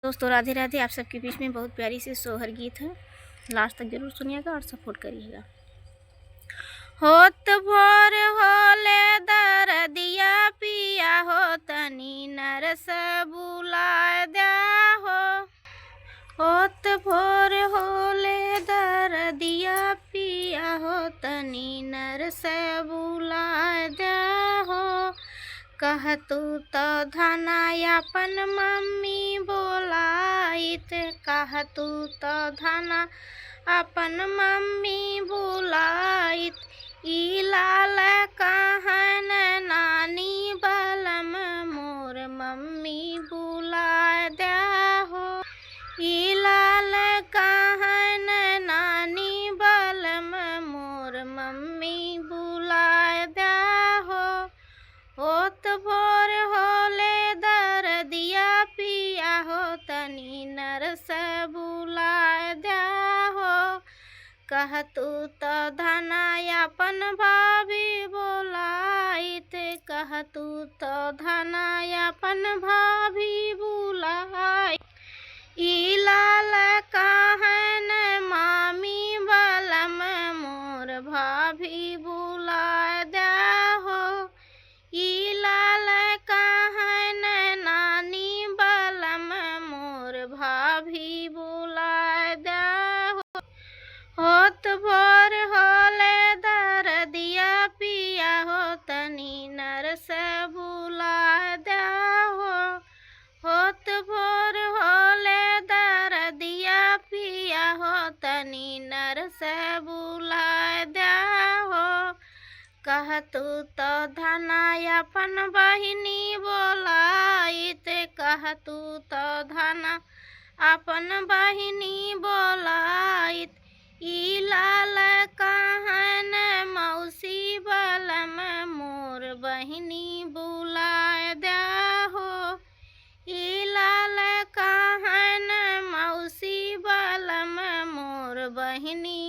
दोस्तों राधे राधे। आप सबके बीच में बहुत प्यारी सी सोहर गीत है, लास्ट तक जरूर सुनिएगा और सपोर्ट करिएगा। होत भोर होले दरदिया पिया हो तनी नरस बुलाए द्या हो। होत भोर होले दरदिया पिया हो तनी नरस बुलाए द्या हो। कहतू तो धनायापन मम्मी बोलाइत, कहतू तो धना अपन मम्मी बुलाइत। ई लाल कहन नानी बलम मोर मम्मी बुला द्या हो। ई लाल कहन नानी बलम मोर मम्मी बुला द्या हो। होत भोर होले दरदिया पिया हो तनी नरस बुला द्या हो। कहतू तो धनायापन भाभी बोलाइत, कहतू तो धनायापन भाभी बुलाइत। ई लाल कहन मामी बलम मोर भाभी बुला द्या हो। ई लाल कहन नानी बलम मोर भाभी बुला द्या हो। होत भोर होले दरदिया पिया हो तनी नरस बुला द्या हो। होत भोर होले दरदिया पिया हो तनी नरस बुला द्या हो। कहतू तो धनायापन बहिनी बोलाइत, कहतू तो धना अपन बहिनी बोलाइत। ई लाल कहन मौसी बलम मोर बहिनी बुला द्या हो। ई लाल कहन मौसी बलम मोर बहिनी